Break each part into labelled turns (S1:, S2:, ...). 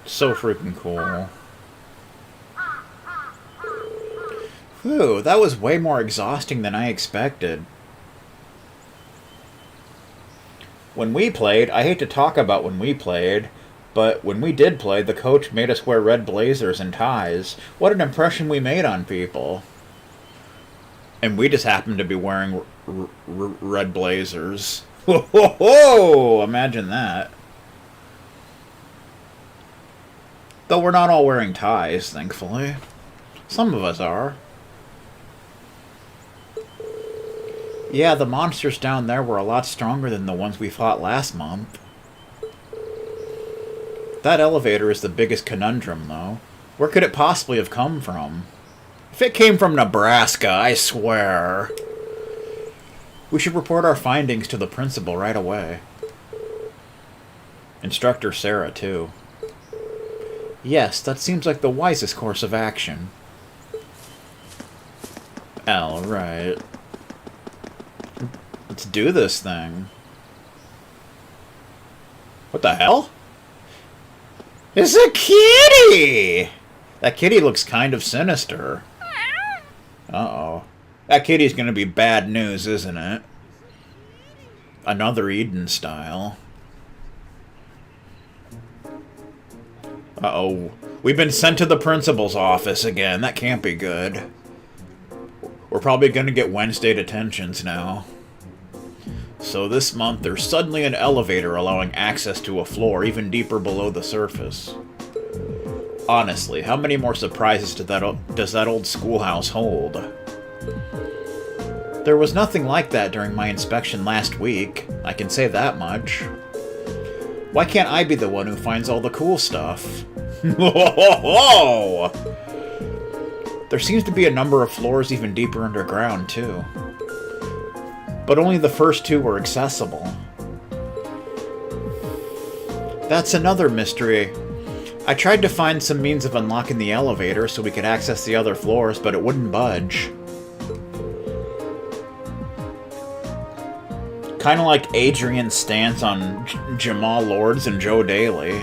S1: So freaking cool. Whew, that was way more exhausting than I expected. When we played, I hate to talk about when we played, but when we did play, the coach made us wear red blazers and ties. What an impression we made on people. And we just happened to be wearing red blazers. Ho ho ho! Imagine that. Though we're not all wearing ties, thankfully. Some of us are. Yeah, the monsters down there were a lot stronger than the ones we fought last month. That elevator is the biggest conundrum, though. Where could it possibly have come from? If it came from Nebraska, I swear. We should report our findings to the principal right away. Instructor Sarah, too. Yes, that seems like the wisest course of action. All right. Let's do this thing. What the hell? It's a kitty! That kitty looks kind of sinister. Uh-oh. That kitty's gonna be bad news, isn't it? Another Eden style. Uh-oh. We've been sent to the principal's office again. That can't be good. We're probably gonna get Wednesday detentions now. So this month, there's suddenly an elevator allowing access to a floor even deeper below the surface. Honestly, how many more surprises does that old schoolhouse hold? There was nothing like that during my inspection last week, I can say that much. Why can't I be the one who finds all the cool stuff? Whoa! There seems to be a number of floors even deeper underground, too. But only the first two were accessible. That's another mystery. I tried to find some means of unlocking the elevator so we could access the other floors, but it wouldn't budge. Kinda like Adrian's stance on Jamal Lords and Joe Daly.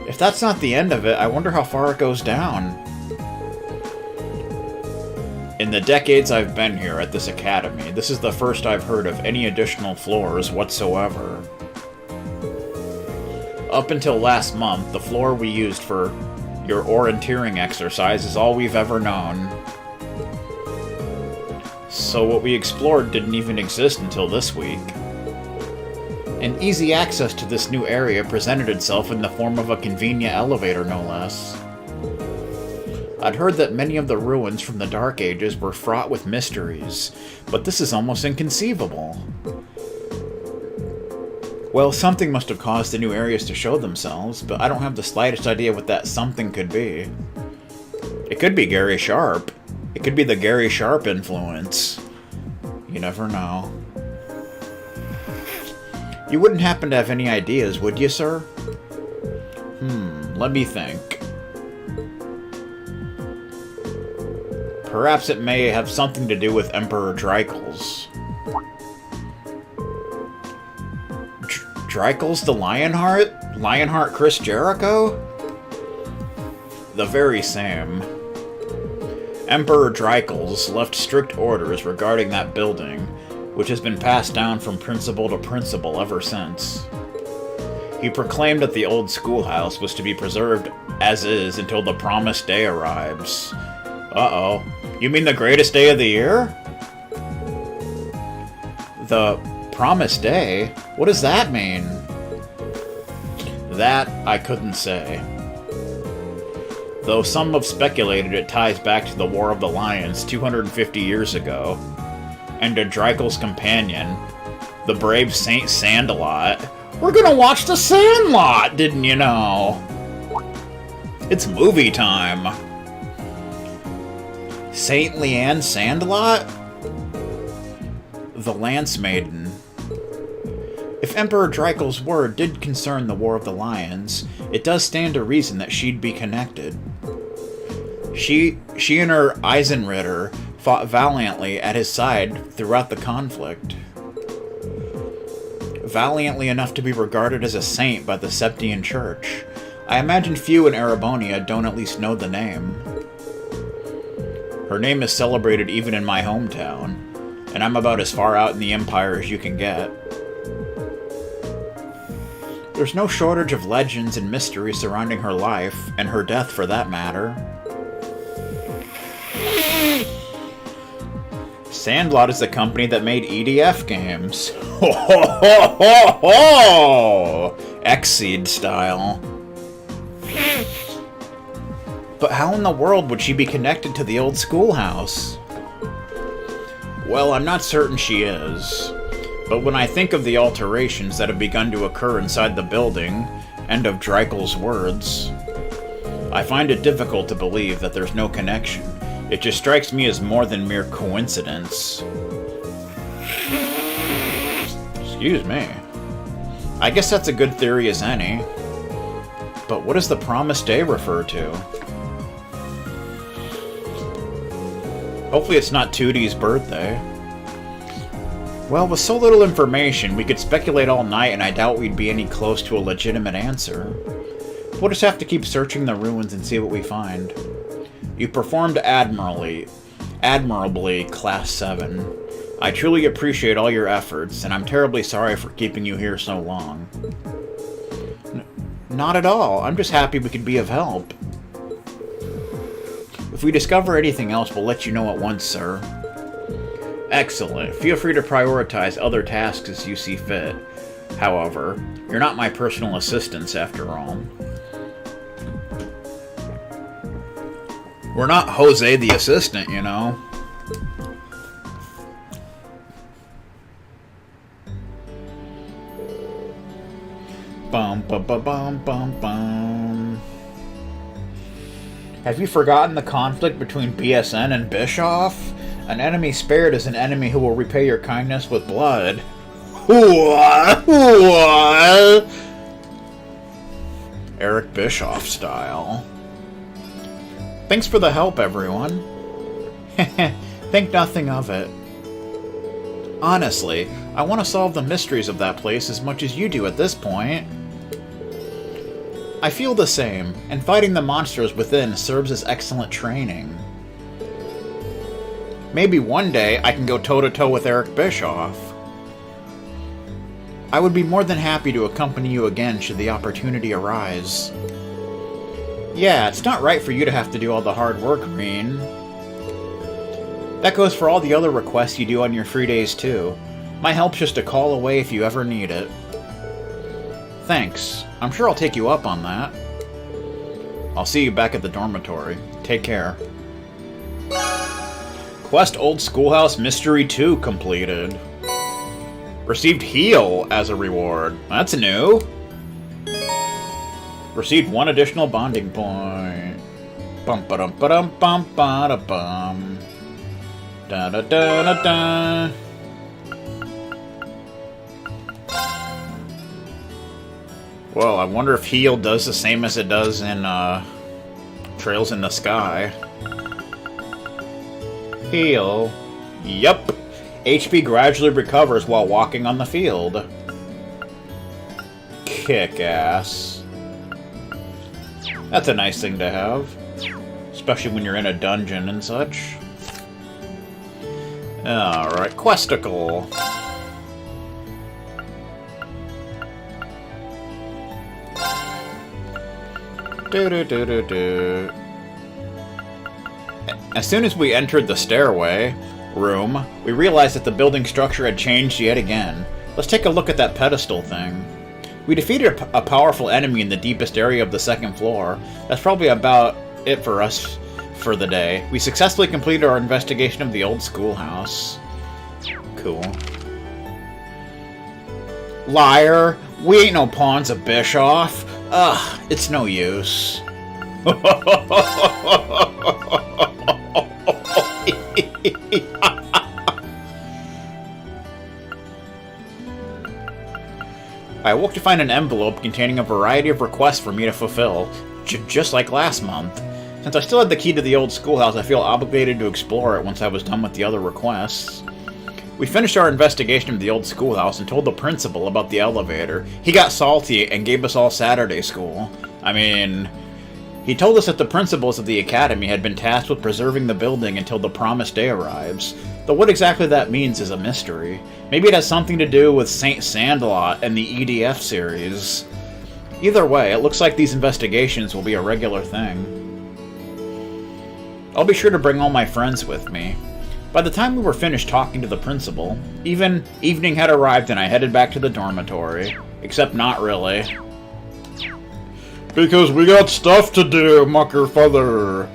S1: If that's not the end of it, I wonder how far it goes down. In the decades I've been here at this academy, this is the first I've heard of any additional floors whatsoever. Up until last month, the floor we used for your orienteering exercise is all we've ever known. So what we explored didn't even exist until this week. And easy access to this new area presented itself in the form of a convenient elevator, no less. I'd heard that many of the ruins from the Dark Ages were fraught with mysteries, but this is almost inconceivable. Well, something must have caused the new areas to show themselves, but I don't have the slightest idea what that something could be. It could be Gary Sharp. It could be the Gary Sharp influence. You never know. You wouldn't happen to have any ideas, would you, sir? Let me think. Perhaps it may have something to do with Emperor Dreikels. Dreikels the Lionheart? Lionheart Chris Jericho? The very same. Emperor Dreikels left strict orders regarding that building, which has been passed down from principal to principal ever since. He proclaimed that the old schoolhouse was to be preserved as is until the promised day arrives. Uh-oh. You mean the greatest day of the year? The promised day? What does that mean? That I couldn't say. Though some have speculated it ties back to the War of the Lions 250 years ago, and to Dreikel's companion, the brave Saint Sandalot. We're gonna watch The Sandlot, didn't you know? It's movie time. Saint Leanne Sandalot? The Lance Maiden. If Emperor Dreikel's word did concern the War of the Lions, it does stand to reason that she'd be connected. She and her Eisenritter fought valiantly at his side throughout the conflict. valiantly enough to be regarded as a saint by the Septian Church. I imagine few in Erebonia don't at least know the name. Her name is celebrated even in my hometown, and I'm about as far out in the Empire as you can get. There's no shortage of legends and mysteries surrounding her life, and her death for that matter. Sandlot is the company that made EDF games. Ho ho ho ho ho! Xseed style. But how in the world would she be connected to the old schoolhouse? Well, I'm not certain she is. But when I think of the alterations that have begun to occur inside the building, and of Dreikel's words, I find it difficult to believe that there's no connection. It just strikes me as more than mere coincidence. Excuse me. I guess that's a good theory as any. But what does the promised day refer to? Hopefully it's not Tootie's birthday. Well, with so little information, we could speculate all night, and I doubt we'd be any close to a legitimate answer. We'll just have to keep searching the ruins and see what we find. You performed admirably, Class 7. I truly appreciate all your efforts, and I'm terribly sorry for keeping you here so long. Not at all. I'm just happy we could be of help. If we discover anything else, we'll let you know at once, sir. Excellent. Feel free to prioritize other tasks as you see fit. However, you're not my personal assistants, after all. We're not Jose the assistant, you know. Bum bum bum bum bum bum. Have you forgotten the conflict between BSN and Bischoff? An enemy spared is an enemy who will repay your kindness with blood. Eric Bischoff style. Thanks for the help, everyone. Think nothing of it. Honestly, I want to solve the mysteries of that place as much as you do at this point. I feel the same, and fighting the monsters within serves as excellent training. Maybe one day I can go toe-to-toe with Eric Bischoff. I would be more than happy to accompany you again should the opportunity arise. Yeah, it's not right for you to have to do all the hard work, Green. That goes for all the other requests you do on your free days, too. My help's just a call away if you ever need it. Thanks. I'm sure I'll take you up on that. I'll see you back at the dormitory. Take care. Quest Old Schoolhouse Mystery 2 completed. Received Heal as a reward. That's new. Received 1 additional bonding point. Bum ba dum ba dum bum ba da bum. Da da da da da. Well, I wonder if Heal does the same as it does in Trails in the Sky. Heal. Yup. HP gradually recovers while walking on the field. Kick ass. That's a nice thing to have. Especially when you're in a dungeon and such. Alright, Questicle. As soon as we entered the stairway room, we realized that the building structure had changed yet again. Let's take a look at that pedestal thing. We defeated a powerful enemy in the deepest area of the second floor. That's probably about it for us for the day. We successfully completed our investigation of the old schoolhouse. Cool. Liar! We ain't no pawns of Bischoff. Ugh, it's no use. I awoke to find an envelope containing a variety of requests for me to fulfill, just like last month. Since I still had the key to the old schoolhouse, I feel obligated to explore it once I was done with the other requests. We finished our investigation of the old schoolhouse and told the principal about the elevator. He got salty and gave us all Saturday school. I mean, he told us that the principals of the academy had been tasked with preserving the building until the promised day arrives. Though what exactly that means is a mystery. Maybe it has something to do with Saint Sandlot and the EDF series. Either way, it looks like these investigations will be a regular thing. I'll be sure to bring all my friends with me. By the time we were finished talking to the principal, evening had arrived and I headed back to the dormitory. Except not really. Because we got stuff to do, mucker father.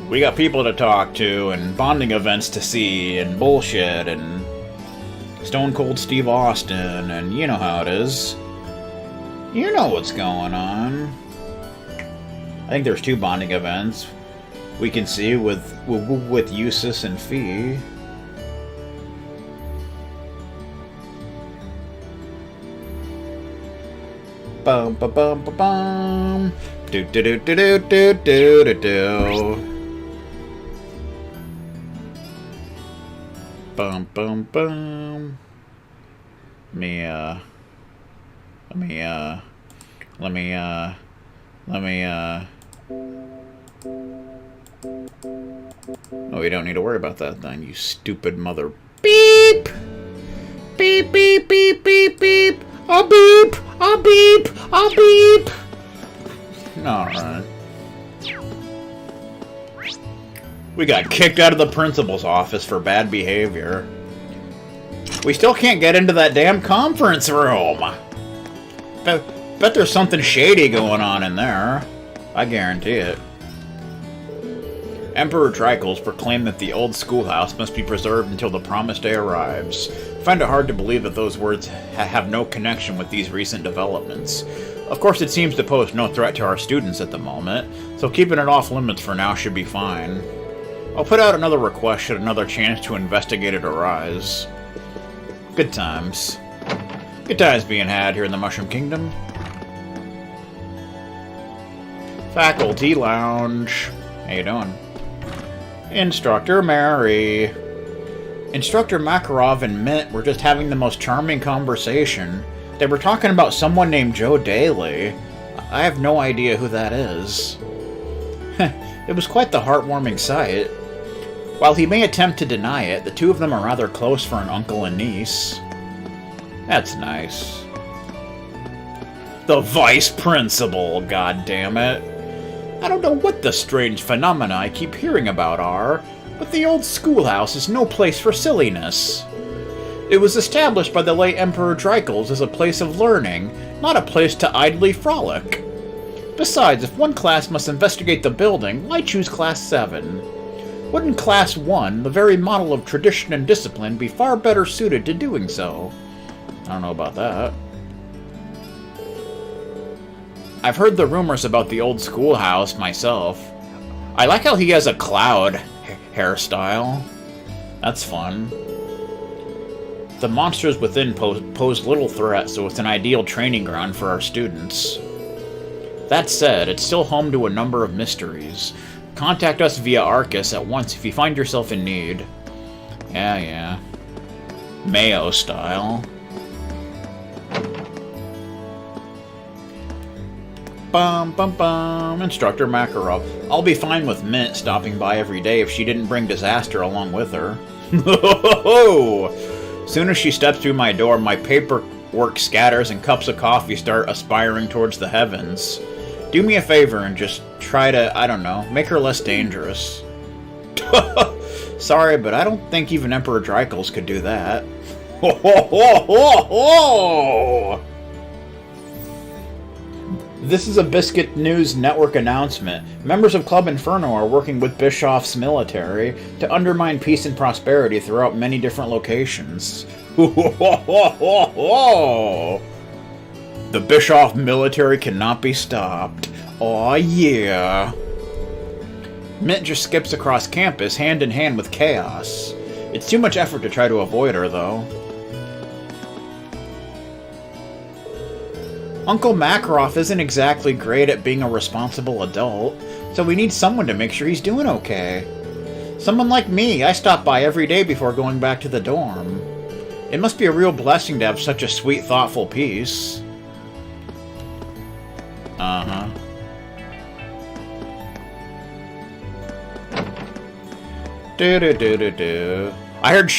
S1: We got people to talk to, and bonding events to see, and bullshit, and Stone Cold Steve Austin, and you know how it is. You know what's going on. I think there's 2 bonding events we can see with Eustace and Fee. Bum ba bum ba bum. Do do do do do do do do do. Bum bum bum. Let me Oh, you don't need to worry about that then, you stupid mother. Beep! Beep, beep, beep, beep, beep! A beep! A beep! A beep! Alright. We got kicked out of the principal's office for bad behavior. We still can't get into that damn conference room! Bet there's something shady going on in there. I guarantee it. Emperor Drykles proclaimed that the old schoolhouse must be preserved until the promised day arrives. I find it hard to believe that those words have no connection with these recent developments. Of course, it seems to pose no threat to our students at the moment, so keeping it off limits for now should be fine. I'll put out another request should another chance to investigate it arise. Good times. Good times being had here in the Mushroom Kingdom. Faculty Lounge. How you doing? Instructor Mary. Instructor Makarov and Mint were just having the most charming conversation. They were talking about someone named Joe Daly. I have no idea who that is. It was quite the heartwarming sight. While he may attempt to deny it, the 2 of them are rather close for an uncle and niece. That's nice. The Vice Principal, goddammit. I don't know what the strange phenomena I keep hearing about are, but the old schoolhouse is no place for silliness. It was established by the late Emperor Drykles as a place of learning, not a place to idly frolic. Besides, if one class must investigate the building, why choose Class 7? Wouldn't Class 1, the very model of tradition and discipline, be far better suited to doing so? I don't know about that. I've heard the rumors about the old schoolhouse myself. I like how he has a cloud hairstyle. That's fun. The monsters within pose little threat, so it's an ideal training ground for our students. That said, it's still home to a number of mysteries. Contact us via Arcus at once if you find yourself in need. Yeah. Mayo style. Bum bum bum. Instructor Makarov. I'll be fine with Mint stopping by every day if she didn't bring disaster along with her. Soon as she steps through my door, my paperwork scatters and cups of coffee start aspiring towards the heavens. Do me a favor and just try to, I don't know, make her less dangerous. Sorry, but I don't think even Emperor Drykles could do that. Ho ho ho ho ho! This is a Biscuit News Network announcement. Members of Club Inferno are working with Bischoff's military to undermine peace and prosperity throughout many different locations. The Bischoff military cannot be stopped. Aw, yeah. Mint just skips across campus hand in hand with Chaos. It's too much effort to try to avoid her, though. Uncle Makarov isn't exactly great at being a responsible adult, so we need someone to make sure he's doing okay. Someone like me, I stop by every day before going back to the dorm. It must be a real blessing to have such a sweet, thoughtful piece. Uh-huh. Do-do-do-do-do. I heard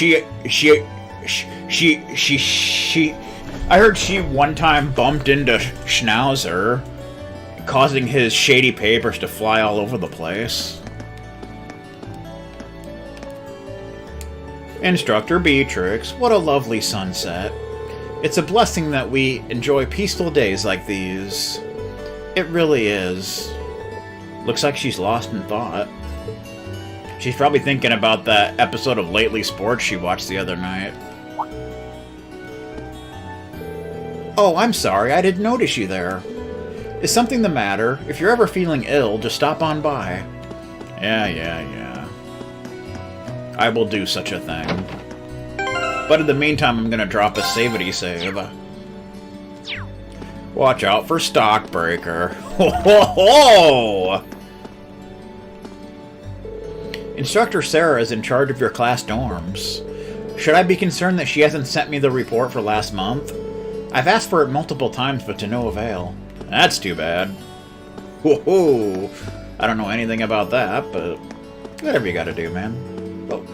S1: I heard she one time bumped into Schnauzer, causing his shady papers to fly all over the place. Instructor Beatrix, what a lovely sunset. It's a blessing that we enjoy peaceful days like these. It really is. Looks like she's lost in thought. She's probably thinking about that episode of Lately Sports she watched the other night. Oh, I'm sorry, I didn't notice you there. Is something the matter? If you're ever feeling ill, just stop on by. Yeah. I will do such a thing. But in the meantime, I'm gonna drop a savity save. Watch out for Stockbreaker. Ho ho ho! Instructor Sarah is in charge of your class dorms. Should I be concerned that she hasn't sent me the report for last month? I've asked for it multiple times, but to no avail. That's too bad. Whoa! I don't know anything about that, but whatever you gotta do, man.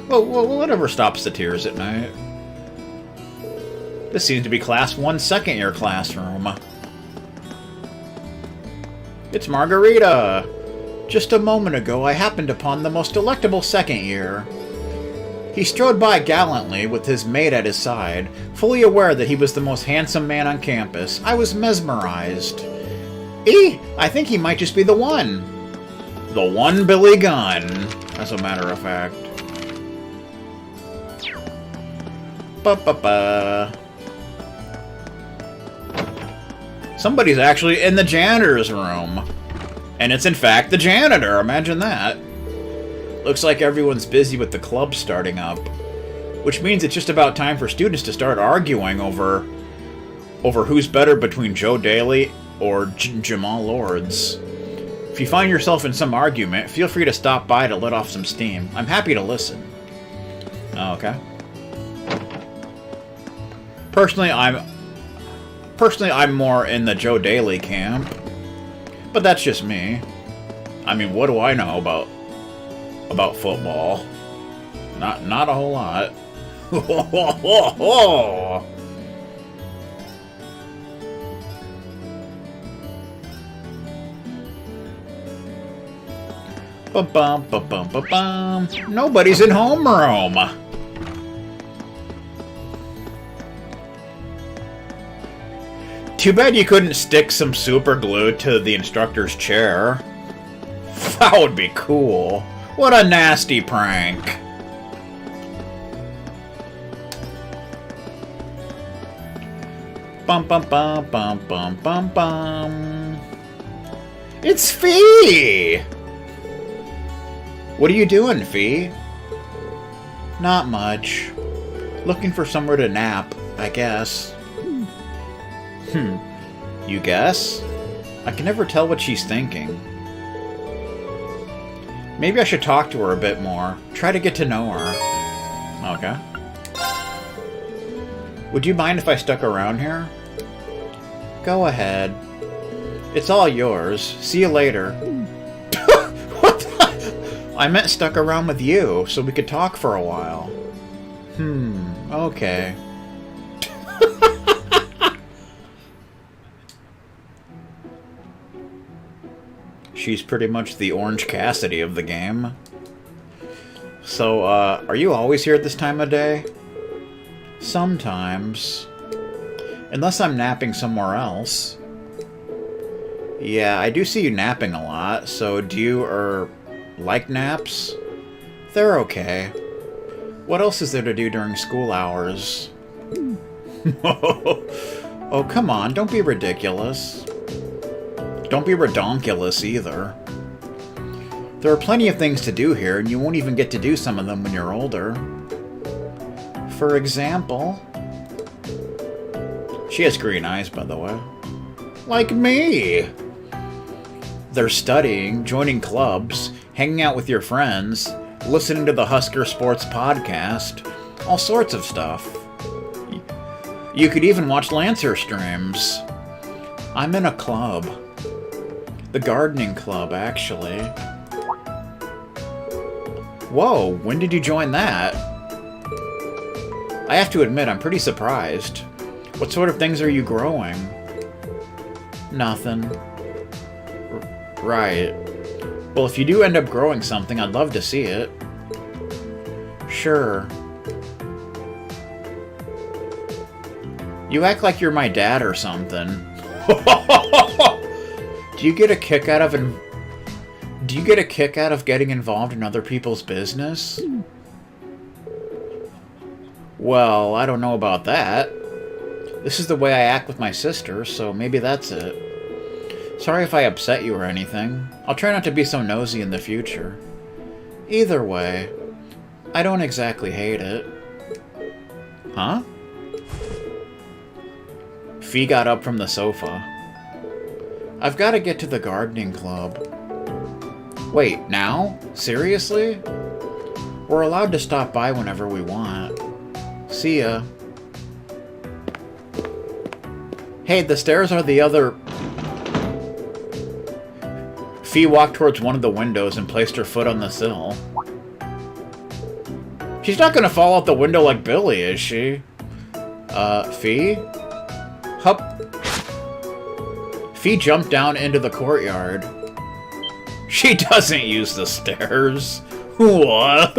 S1: Well, whatever stops the tears at night. This seems to be Class 1 second year classroom. It's Margarita! Just a moment ago, I happened upon the most delectable second year. He strode by gallantly with his mate at his side, fully aware that he was the most handsome man on campus. I was mesmerized. I think he might just be the one. The one Billy Gunn, as a matter of fact. Ba-ba-ba. Somebody's actually in the janitor's room. And it's in fact the janitor, imagine that. Looks like everyone's busy with the club starting up. Which means it's just about time for students to start arguing over who's better between Joe Daly or Jamal Lords. If you find yourself in some argument, feel free to stop by to let off some steam. I'm happy to listen. Oh, okay. Personally, I'm more in the Joe Daly camp. But that's just me. I mean, what do I know about football? Not a whole lot. Ba-bum, ba-bum, ba-bum. Nobody's in homeroom. Too bad you couldn't stick some super glue to the instructor's chair. That would be cool. What a nasty prank. Bum bum bum bum bum bum bum. It's Fee! What are you doing, Fee? Not much. Looking for somewhere to nap, I guess. You guess? I can never tell what she's thinking. Maybe I should talk to her a bit more. Try to get to know her. Okay. Would you mind if I stuck around here? Go ahead. It's all yours. See you later. What the? I meant stuck around with you, so we could talk for a while. Okay. She's pretty much the Orange Cassidy of the game. So, are you always here at this time of day? Sometimes. Unless I'm napping somewhere else. Yeah, I do see you napping a lot, so do you, like naps? They're okay. What else is there to do during school hours? Oh, come on, don't be ridiculous. Don't be redonkulous either. There are plenty of things to do here, and you won't even get to do some of them when you're older. For example... She has green eyes, by the way. Like me! They're studying, joining clubs, hanging out with your friends, listening to the Husker Sports podcast, all sorts of stuff. You could even watch Lancer streams. I'm in a club. The gardening club, actually. Whoa, when did you join that? I have to admit, I'm pretty surprised. What sort of things are you growing? Nothing. Right. Well, if you do end up growing something, I'd love to see it. Sure. You act like you're my dad or something. Do you get a kick out of getting involved in other people's business? Well, I don't know about that. This is the way I act with my sister, so maybe that's it. Sorry if I upset you or anything. I'll try not to be so nosy in the future. Either way, I don't exactly hate it. Huh? Fee got up from the sofa. I've got to get to the gardening club. Wait, now? Seriously? We're allowed to stop by whenever we want. See ya. Hey, the stairs are the other... Fee walked towards one of the windows and placed her foot on the sill. She's not gonna fall out the window like Billy, is she? Fee? Hup. Fee jumped down into the courtyard. She doesn't use the stairs. What?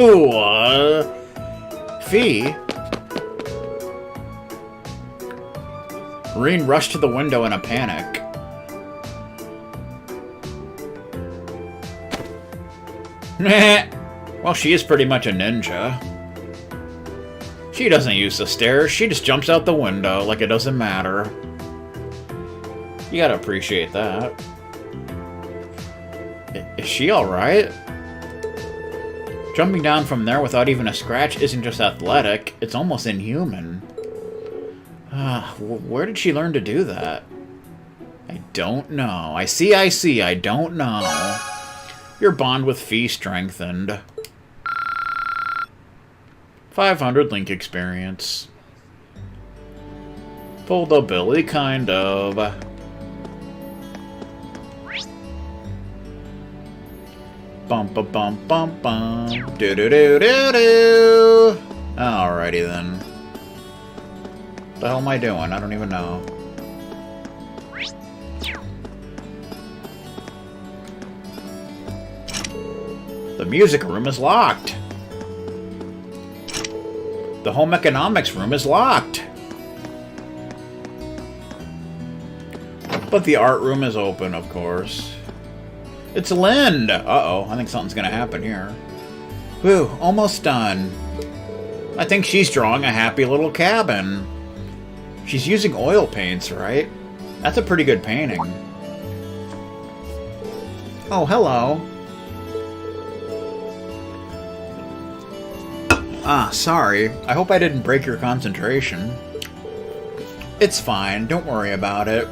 S1: Fee? Reen rushed to the window in a panic. Well, she is pretty much a ninja. She doesn't use the stairs, she just jumps out the window like it doesn't matter. You gotta appreciate that. Is she alright? Jumping down from there without even a scratch isn't just athletic, it's almost inhuman. Where did she learn to do that? I don't know. I see, I don't know. Your bond with Fee strengthened. 500 link experience. Pulled a Billy, kind of. Bum ba bum bum bum. Do do do do do. Alrighty then. What the hell am I doing? I don't even know. The music room is locked. The home economics room is locked. But the art room is open, of course. It's Lind! Uh-oh, I think something's gonna happen here. Whew, almost done. I think she's drawing a happy little cabin. She's using oil paints, right? That's a pretty good painting. Oh, hello. Ah, sorry. I hope I didn't break your concentration. It's fine, don't worry about it.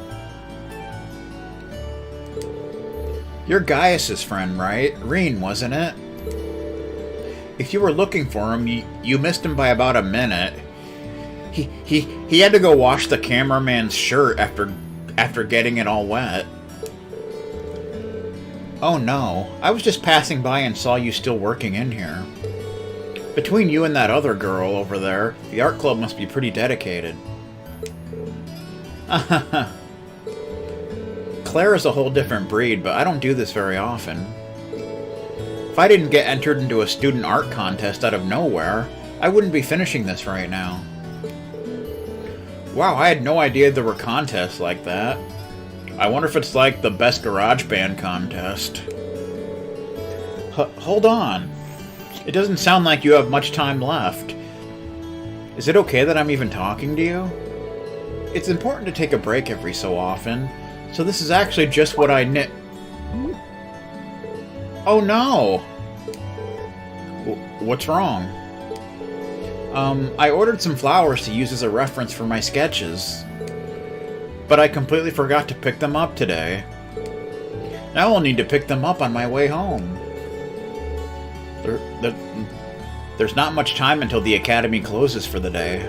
S1: You're Gaius's friend, right? Reen, wasn't it? If you were looking for him, you missed him by about a minute. He had to go wash the cameraman's shirt after getting it all wet. Oh no, I was just passing by and saw you still working in here. Between you and that other girl over there, the art club must be pretty dedicated. Claire is a whole different breed, but I don't do this very often. If I didn't get entered into a student art contest out of nowhere, I wouldn't be finishing this right now. Wow, I had no idea there were contests like that. I wonder if it's like the best garage band contest. Hold on. It doesn't sound like you have much time left. Is it okay that I'm even talking to you? It's important to take a break every so often, so this is actually just what I need. Oh no! What's wrong? I ordered some flowers to use as a reference for my sketches, but I completely forgot to pick them up today. Now I'll need to pick them up on my way home. There's not much time until the academy closes for the day.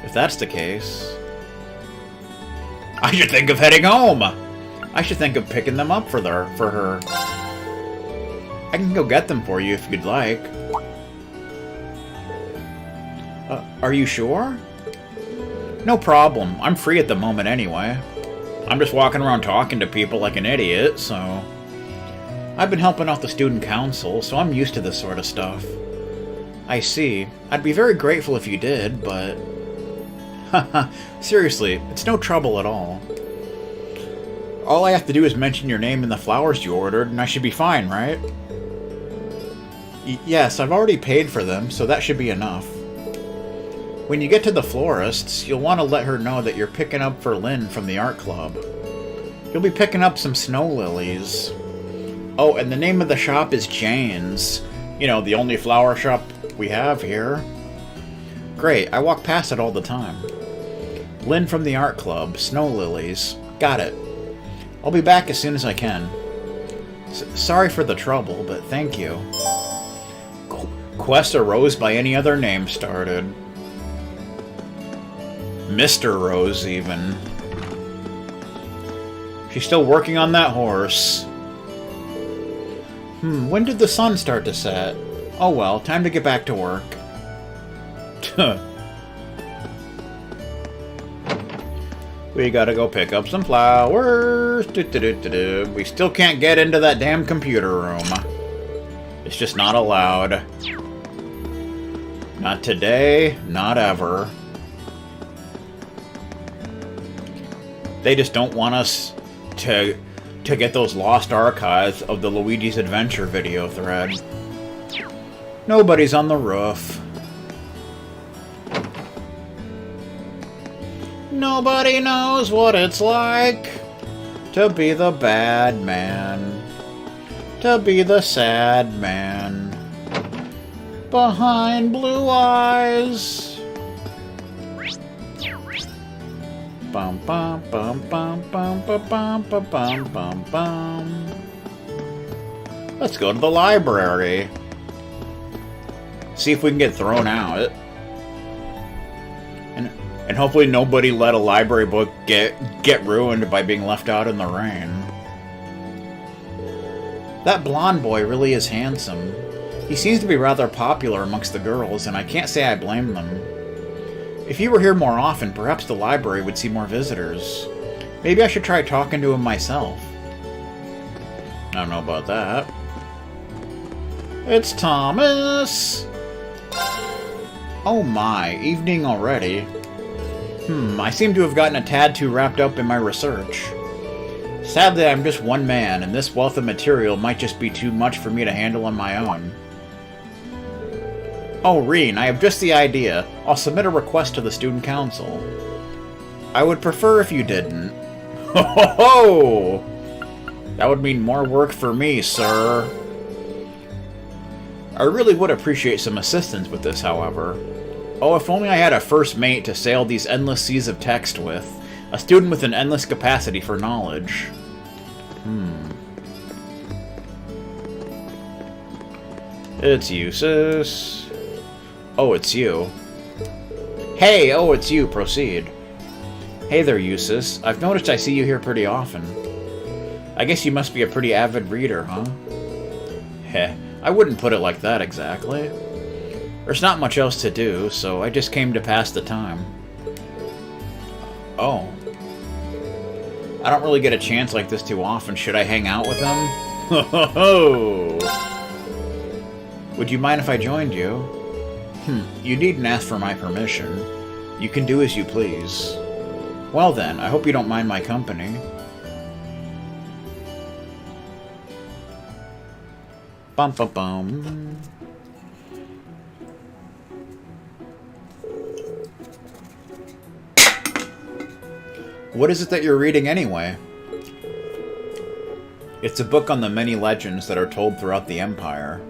S1: If that's the case... I should think of heading home! I should think of picking them up for her. I can go get them for you if you'd like. Are you sure? No problem. I'm free at the moment anyway. I'm just walking around talking to people like an idiot, so... I've been helping out the student council, so I'm used to this sort of stuff. I see. I'd be very grateful if you did, but... Haha, seriously, it's no trouble at all. All I have to do is mention your name and the flowers you ordered, and I should be fine, right? Yes, I've already paid for them, so that should be enough. When you get to the florist's, you'll want to let her know that you're picking up for Lynn from the art club. You'll be picking up some snow lilies. Oh, and the name of the shop is Jane's. You know, the only flower shop we have here. Great, I walk past it all the time. Lynn from the art club, snow lilies. Got it. I'll be back as soon as I can. Sorry for the trouble, but thank you. Quest a Rose by any other name started. Mr. Rose, even. She's still working on that horse. When did the sun start to set? Oh well, time to get back to work. We gotta go pick up some flowers. We still can't get into that damn computer room. It's just not allowed. Not today, not ever. They just don't want us to get those lost archives of the Luigi's Adventure video thread. Nobody's on the roof. Nobody knows what it's like to be the bad man, to be the sad man behind blue eyes. Bum bum bum bum bum bum bum bum bum bum. Let's go to the library. See if we can get thrown out. And hopefully nobody let a library book get ruined by being left out in the rain. That blonde boy really is handsome. He seems to be rather popular amongst the girls, and I can't say I blame them. If he were here more often, perhaps the library would see more visitors. Maybe I should try talking to him myself. I don't know about that. It's Thomas! Oh my, evening already. I seem to have gotten a tad too wrapped up in my research. Sadly, I'm just one man, and this wealth of material might just be too much for me to handle on my own. Oh, Reen, I have just the idea. I'll submit a request to the student council. I would prefer if you didn't. Ho ho ho! That would mean more work for me, sir. I really would appreciate some assistance with this, however. Oh, if only I had a first mate to sail these endless seas of text with. A student with an endless capacity for knowledge. It's useless. Oh, it's you. Hey, oh, it's you. Proceed. Hey there, Eustace. I've noticed I see you here pretty often. I guess you must be a pretty avid reader, huh? Heh, I wouldn't put it like that exactly. There's not much else to do, so I just came to pass the time. Oh. I don't really get a chance like this too often. Should I hang out with him? Ho ho ho! Would you mind if I joined you? You needn't ask for my permission. You can do as you please. Well then, I hope you don't mind my company. Bum bum bum. What is it that you're reading anyway? It's a book on the many legends that are told throughout the Empire.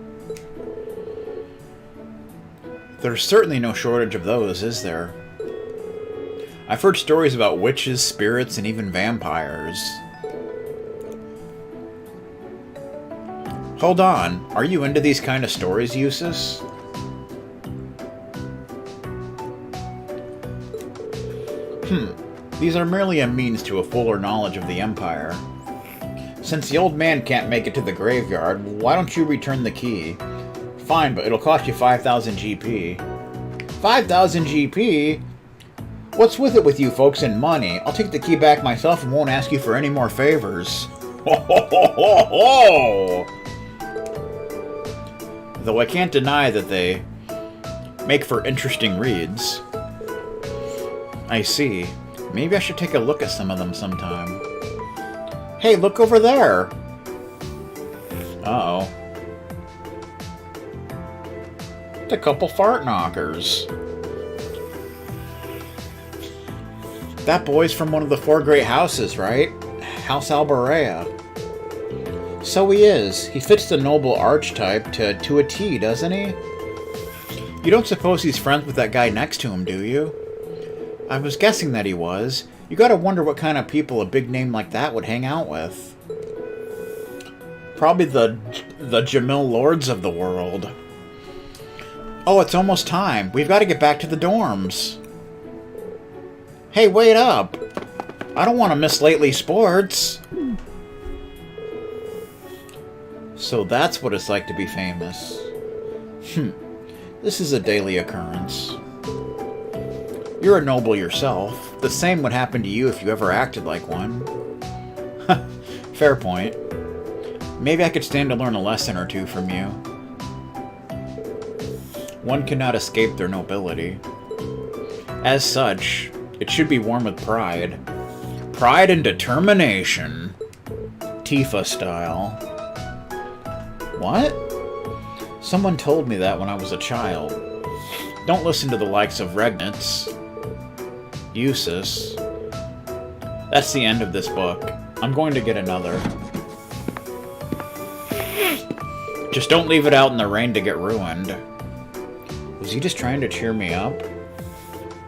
S1: There's certainly no shortage of those, is there? I've heard stories about witches, spirits, and even vampires. Hold on, are you into these kind of stories, Eustace? These are merely a means to a fuller knowledge of the Empire. Since the old man can't make it to the graveyard, why don't you return the key? Fine, but it'll cost you 5,000 GP. 5,000 GP? What's with it with you folks and money? I'll take the key back myself and won't ask you for any more favors. Ho ho ho ho ho! Though I can't deny that they make for interesting reads. I see. Maybe I should take a look at some of them sometime. Hey, look over there! Uh-oh. It's a couple fart knockers. That boy's from one of the 4 great houses, right? House Alborea. So he is. He fits the noble archetype to a T, doesn't he? You don't suppose he's friends with that guy next to him, do you? I was guessing that he was. You gotta wonder what kind of people a big name like that would hang out with. Probably the Jamil Lords of the world. Oh, it's almost time. We've got to get back to the dorms. Hey, wait up! I don't want to miss lately sports. So that's what it's like to be famous. This is a daily occurrence. You're a noble yourself. The same would happen to you if you ever acted like one. Fair point. Maybe I could stand to learn a lesson or two from you. One cannot escape their nobility. As such, it should be worn with pride. Pride and determination. Tifa style. What? Someone told me that when I was a child. Don't listen to the likes of Regnitz. Eustace. That's the end of this book. I'm going to get another. Just don't leave it out in the rain to get ruined. Was he just trying to cheer me up?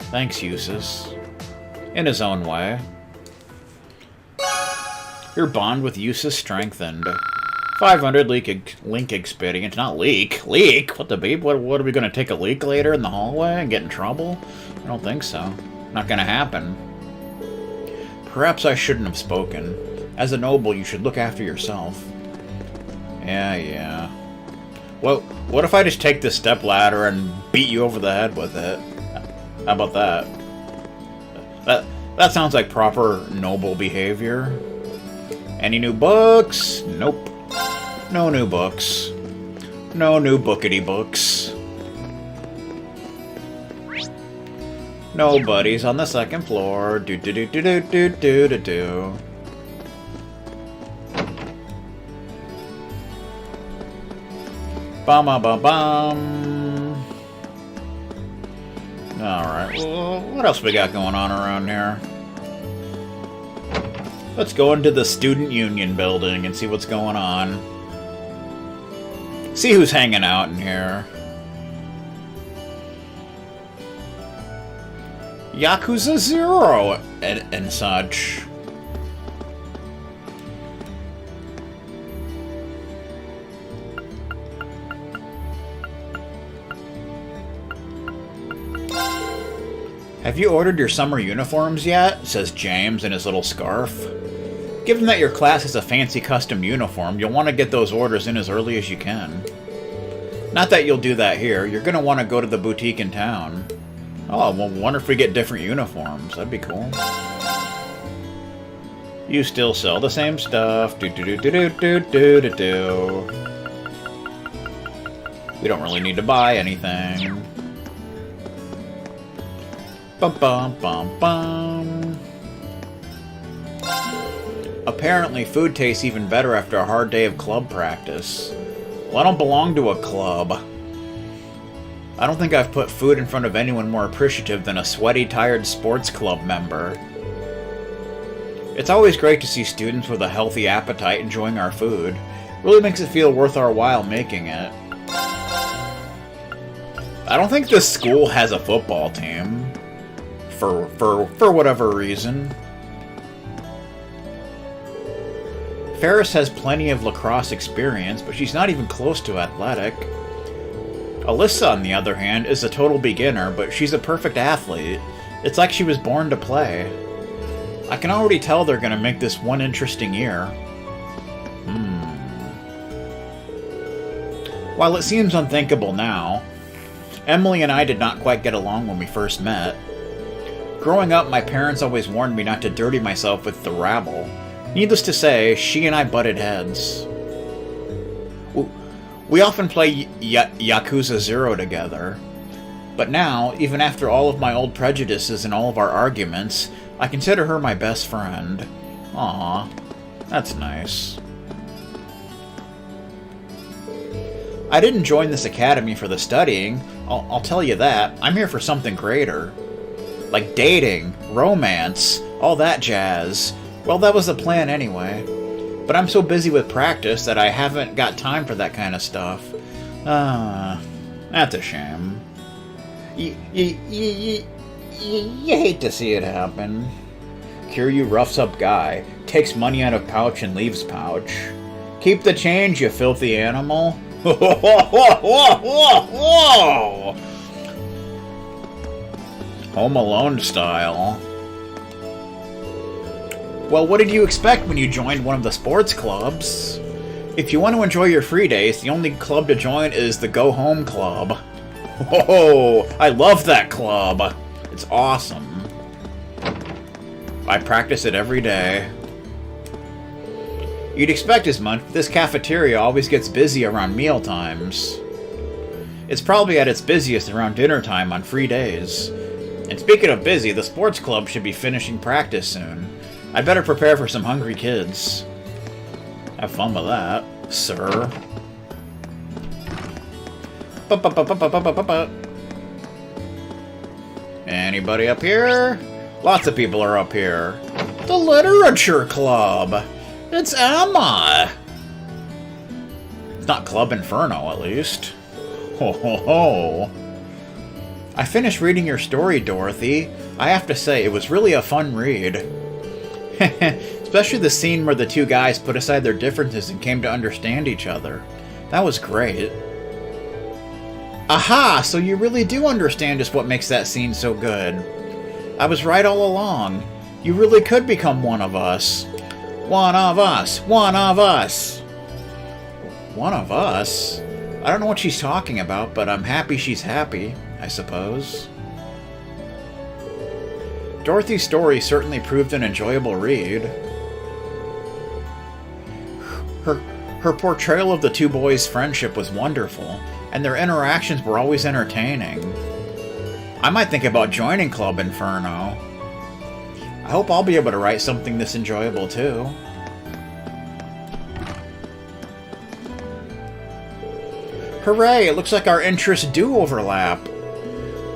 S1: Thanks, Eustace. In his own way. Your bond with Eustace strengthened. 500 link experience. Not leak. Leak? What the beep? What are we going to take a leak later in the hallway and get in trouble? I don't think so. Not going to happen. Perhaps I shouldn't have spoken. As a noble, you should look after yourself. Yeah. Well, what if I just take this stepladder and beat you over the head with it? How about that? That sounds like proper noble behavior. Any new books? Nope. No new books. No new bookity books. Nobody's on the second floor. Do do do do do do do do do. Bum bum bum bum. Alright, well, what else we got going on around here? Let's go into the Student Union building and see what's going on. See who's hanging out in here. Yakuza 0 and such. Have you ordered your summer uniforms yet? Says James in his little scarf. Given that your class has a fancy custom uniform, you'll want to get those orders in as early as you can. Not that you'll do that here. You're going to want to go to the boutique in town. Oh, well, wonder if we get different uniforms. That'd be cool. You still sell the same stuff. Do do do do do do do do. We don't really need to buy anything. Bum bum bum bum. Apparently, food tastes even better after a hard day of club practice. Well, I don't belong to a club. I don't think I've put food in front of anyone more appreciative than a sweaty, tired sports club member. It's always great to see students with a healthy appetite enjoying our food. Really makes it feel worth our while making it. I don't think this school has a football team. For whatever reason. Ferris has plenty of lacrosse experience, but she's not even close to athletic. Alyssa, on the other hand, is a total beginner, but she's a perfect athlete. It's like she was born to play. I can already tell they're going to make this one interesting year. While it seems unthinkable now, Emily and I did not quite get along when we first met. Growing up, my parents always warned me not to dirty myself with the rabble. Needless to say, she and I butted heads. We often play Yakuza 0 together. But now, even after all of my old prejudices and all of our arguments, I consider her my best friend. Aw, that's nice. I didn't join this academy for the studying, I'll tell you that. I'm here for something greater. Like dating, romance, all that jazz. Well, that was the plan anyway. But I'm so busy with practice that I haven't got time for that kind of stuff. That's a shame. You hate to see it happen. Kiryu roughs up guy, takes money out of pouch and leaves pouch. Keep the change, you filthy animal. Whoa, whoa, whoa, whoa! Home Alone style. Well, what did you expect when you joined one of the sports clubs? If you want to enjoy your free days, the only club to join is the Go Home Club. Whoa, I love that club. It's awesome. I practice it every day. You'd expect as much, but this cafeteria always gets busy around meal times. It's probably at its busiest around dinner time on free days. And speaking of busy, the sports club should be finishing practice soon. I'd better prepare for some hungry kids. Have fun with that, sir. Anybody up here? Lots of people are up here. The Literature Club! It's Emma! It's not Club Inferno, at least. Ho ho ho! I finished reading your story, Dorothy. I have to say, it was really a fun read. Especially the scene where the two guys put aside their differences and came to understand each other. That was great. Aha! So you really do understand just what makes that scene so good. I was right all along. You really could become one of us. One of us! One of us! One of us? I don't know what she's talking about, but I'm happy she's happy, I suppose. Dorothy's story certainly proved an enjoyable read. Her portrayal of the two boys' friendship was wonderful, and their interactions were always entertaining. I might think about joining Club Inferno. I hope I'll be able to write something this enjoyable, too. Hooray! It looks like our interests do overlap.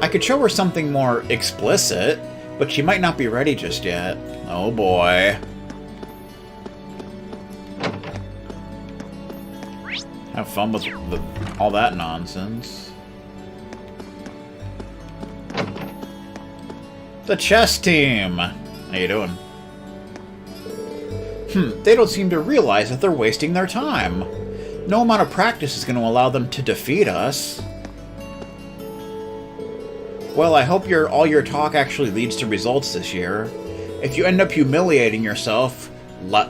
S1: I could show her something more explicit, but she might not be ready just yet. Oh boy. Have fun with all that nonsense. The chess team! How you doing? They don't seem to realize that they're wasting their time. No amount of practice is going to allow them to defeat us. Well, I hope all your talk actually leads to results this year. If you end up humiliating yourself, like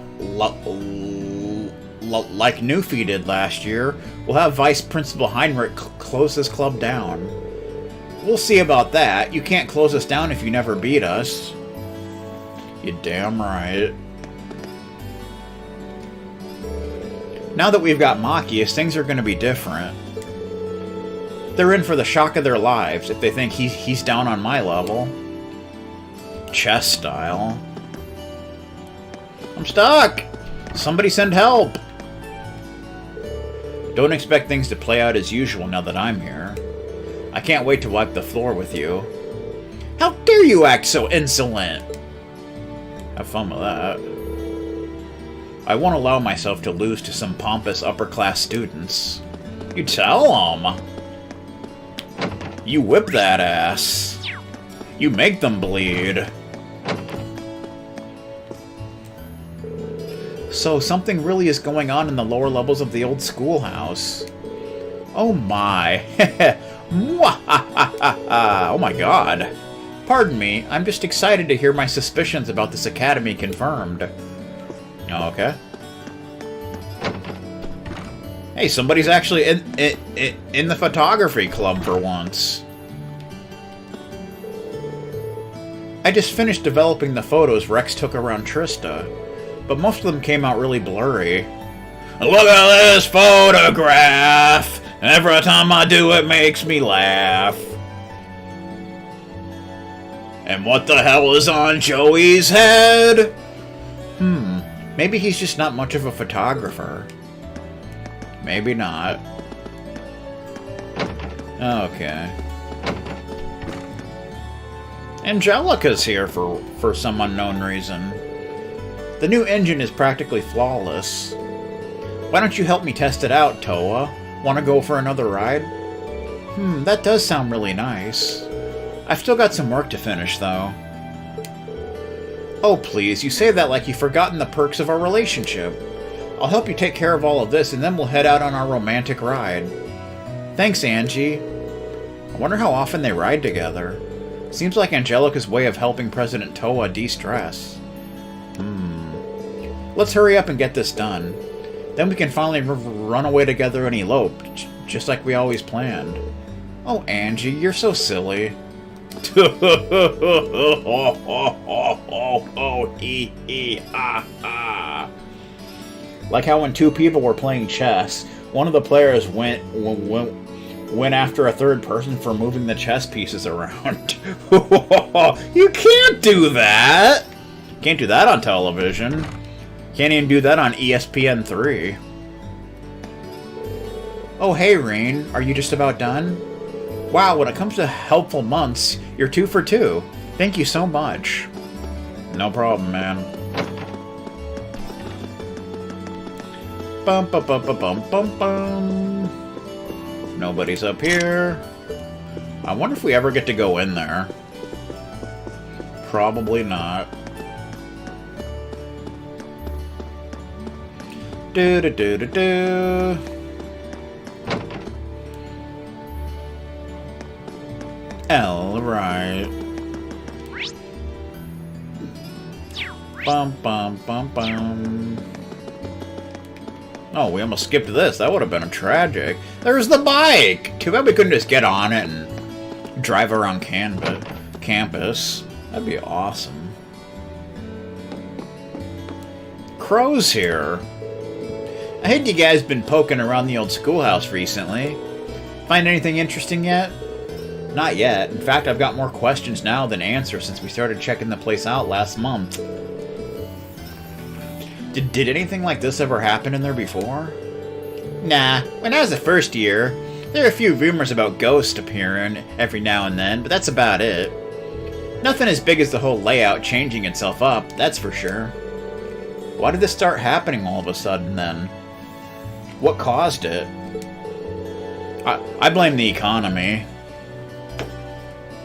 S1: Newfie did last year, we'll have Vice Principal Heinrich close this club down. We'll see about that. You can't close us down if you never beat us. You're damn right. Now that we've got Machias, things are going to be different. They're in for the shock of their lives if they think he's down on my level. Chess style. I'm stuck! Somebody send help! Don't expect things to play out as usual now that I'm here. I can't wait to wipe the floor with you. How dare you act so insolent! Have fun with that. I won't allow myself to lose to some pompous upper-class students. You tell them! You whip that ass. You make them bleed. So something really is going on in the lower levels of the old schoolhouse. Oh my. Oh my god. Pardon me, I'm just excited to hear my suspicions about this academy confirmed. Okay. Hey, somebody's actually in the photography club for once. I just finished developing the photos Rex took around Trista, but most of them came out really blurry. Look at this photograph! Every time I do it makes me laugh. And what the hell is on Joey's head? Maybe he's just not much of a photographer. Maybe not. Okay. Angelica's here for some unknown reason. The new engine is practically flawless. Why don't you help me test it out, Toa? Want to go for another ride? That does sound really nice. I've still got some work to finish, though. Oh, please, you say that like you've forgotten the perks of our relationship. I'll help you take care of all of this, and then we'll head out on our romantic ride. Thanks, Angie. I wonder how often they ride together. Seems like Angelica's way of helping President Toa de-stress. Let's hurry up and get this done. Then we can finally run away together and elope, just like we always planned. Oh, Angie, you're so silly. Like how when two people were playing chess, one of the players went after a third person for moving the chess pieces around. You can't do that! Can't do that on television. Can't even do that on ESPN3. Oh, hey, Rain. Are you just about done? Wow, when it comes to helpful months, you're 2 for 2. Thank you so much. No problem, man. Bum bum bum bum bum bum bum. Nobody's up here. I wonder if we ever get to go in there. Probably not. Do do do do do. All right. Bum bum bum bum. Oh, we almost skipped this. That would have been a tragic. There's the bike! Too bad we couldn't just get on it and drive around campus. That'd be awesome. Crow's here. I heard you guys been poking around the old schoolhouse recently. Find anything interesting yet? Not yet. In fact, I've got more questions now than answers since we started checking the place out last month. Did anything like this ever happen in there before? Nah, when I was the first year, there were a few rumors about ghosts appearing every now and then, but that's about it. Nothing as big as the whole layout changing itself up, that's for sure. Why did this start happening all of a sudden then? What caused it? I blame the economy.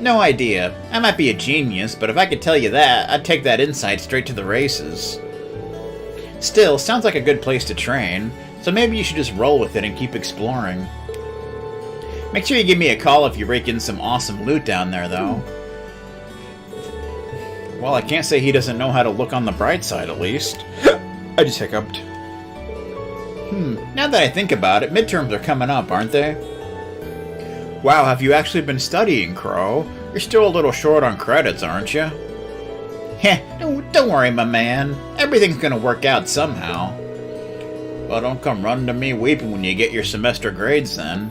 S1: No idea. I might be a genius, but if I could tell you that, I'd take that insight straight to the races. Still, sounds like a good place to train, so maybe you should just roll with it and keep exploring. Make sure you give me a call if you rake in some awesome loot down there, though. Well, I can't say he doesn't know how to look on the bright side, at least. I just hiccuped. Now that I think about it, midterms are coming up, aren't they? Wow, have you actually been studying, Crow? You're still a little short on credits, aren't you? Heh, don't worry, my man. Everything's gonna work out somehow. Well, don't come running to me weeping when you get your semester grades, then.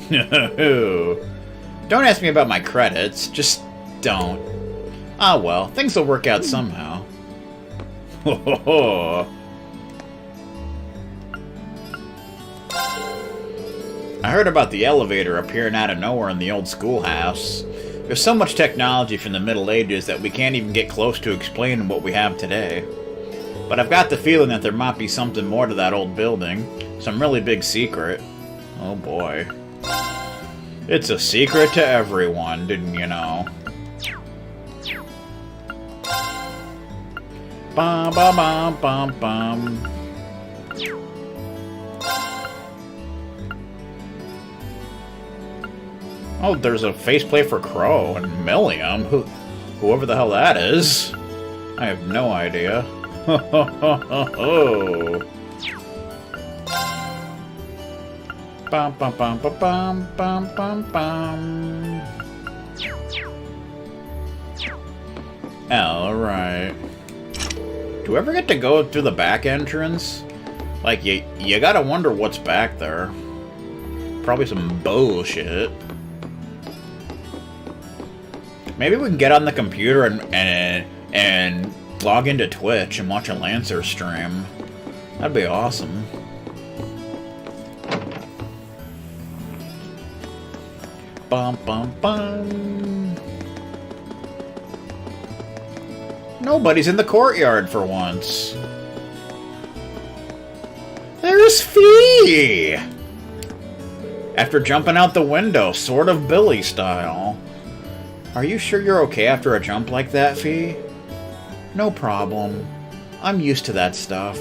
S1: Don't ask me about my credits. Just don't. Ah, well, things will work out somehow. I heard about the elevator appearing out of nowhere in the old schoolhouse. There's so much technology from the Middle Ages that we can't even get close to explaining what we have today. But I've got the feeling that there might be something more to that old building. Some really big secret. Oh boy. It's a secret to everyone, didn't you know? Bum bum bum bum bum. Oh, there's a faceplate for Crow and Millium. Whoever the hell that is. I have no idea. Ho ho ho ho ho. Bum bum bum bum bum bum bum bum. Alright. Do we ever get to go through the back entrance? Like, you gotta wonder what's back there. Probably some bullshit. Maybe we can get on the computer and log into Twitch and watch a Lancer stream. That'd be awesome. Bum bum bum. Nobody's in the courtyard for once. There's Fee! After jumping out the window, sort of Billy style. Are you sure you're okay after a jump like that, Fee? No problem. I'm used to that stuff.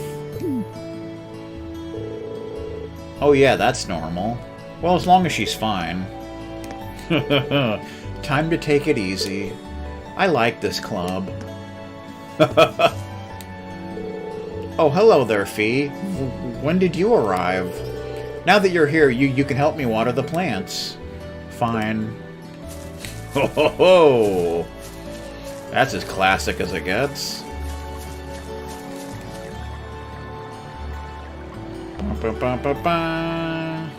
S1: Oh yeah, that's normal. Well, as long as she's fine. Time to take it easy. I like this club. Oh, hello there, Fee. When did you arrive? Now that you're here, you can help me water the plants. Fine. Ho ho ho! That's as classic as it gets. Ba, ba, ba, ba.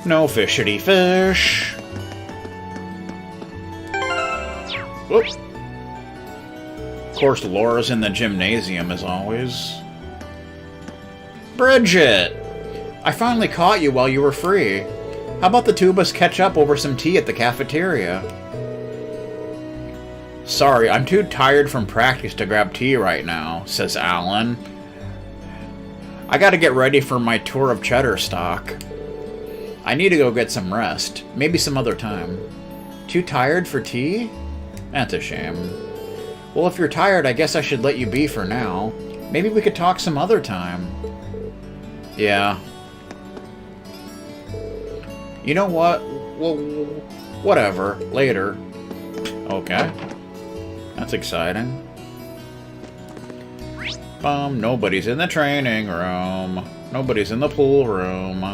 S1: No fishity fish. Whoop. Of course, Laura's in the gymnasium as always. Bridget! I finally caught you while you were free. How about the two of us catch up over some tea at the cafeteria? Sorry, I'm too tired from practice to grab tea right now, says Alan. I gotta get ready for my tour of Cheddarstock. I need to go get some rest. Maybe some other time. Too tired for tea? That's a shame. Well, if you're tired, I guess I should let you be for now. Maybe we could talk some other time. Yeah. You know what? Well, whatever. Later. Okay. That's exciting. Nobody's in the training room. Nobody's in the pool room.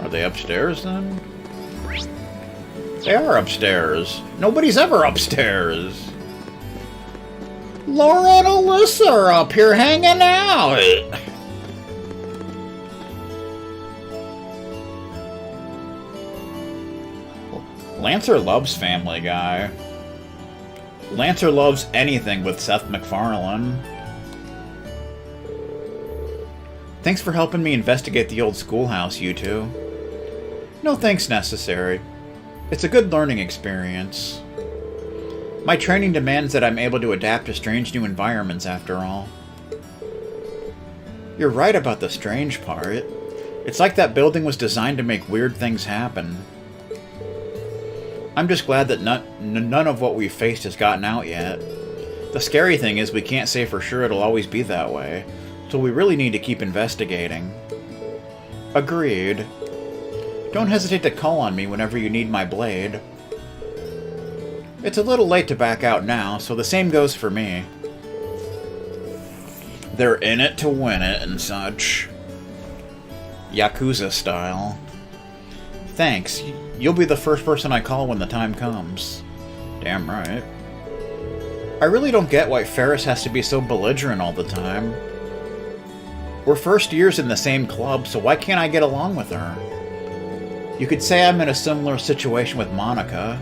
S1: Are they upstairs then? They are upstairs. Nobody's ever upstairs. Laura and Alyssa are up here hanging out. Lancer loves Family Guy. Lancer loves anything with Seth MacFarlane. Thanks for helping me investigate the old schoolhouse, you two. No thanks necessary. It's a good learning experience. My training demands that I'm able to adapt to strange new environments after all. You're right about the strange part. It's like that building was designed to make weird things happen. I'm just glad that none of what we've faced has gotten out yet. The scary thing is we can't say for sure it'll always be that way, so we really need to keep investigating. Agreed. Don't hesitate to call on me whenever you need my blade. It's a little late to back out now, so the same goes for me. They're in it to win it and such. Yakuza style. Thanks. You'll be the first person I call when the time comes. Damn right. I really don't get why Ferris has to be so belligerent all the time. We're first years in the same club, so why can't I get along with her? You could say I'm in a similar situation with Monica.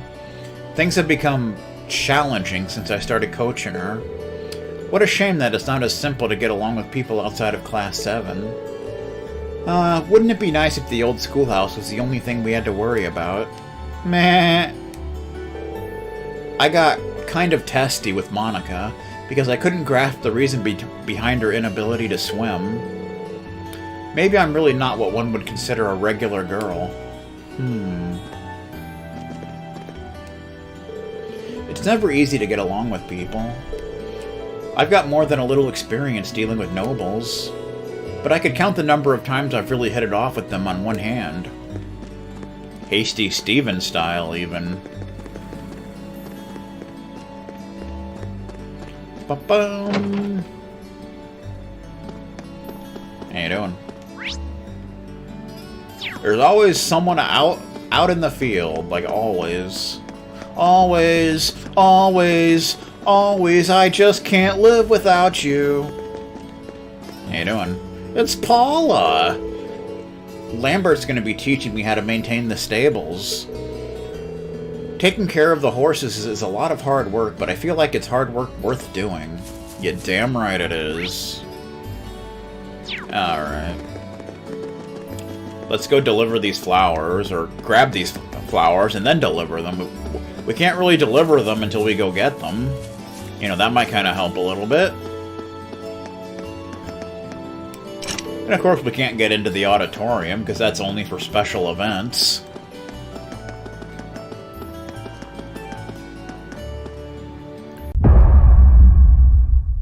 S1: Things have become challenging since I started coaching her. What a shame that it's not as simple to get along with people outside of Class 7. Wouldn't it be nice if the old schoolhouse was the only thing we had to worry about? Meh. I got kind of testy with Monica because I couldn't grasp the reason behind her inability to swim. Maybe I'm really not what one would consider a regular girl. It's never easy to get along with people. I've got more than a little experience dealing with nobles, but I could count the number of times I've really hit it off with them on one hand. Hasty Steven style, even. Ba-bum. How you doing? There's always someone out in the field, like always. Always, always, always, I just can't live without you. How you doing? It's Paula! Lambert's gonna be teaching me how to maintain the stables. Taking care of the horses is a lot of hard work, but I feel like it's hard work worth doing. You damn right it is. Alright. Let's go deliver these flowers, or grab these flowers and then deliver them. We can't really deliver them until we go get them. You know, that might kind of help a little bit. And of course we can't get into the auditorium, because that's only for special events.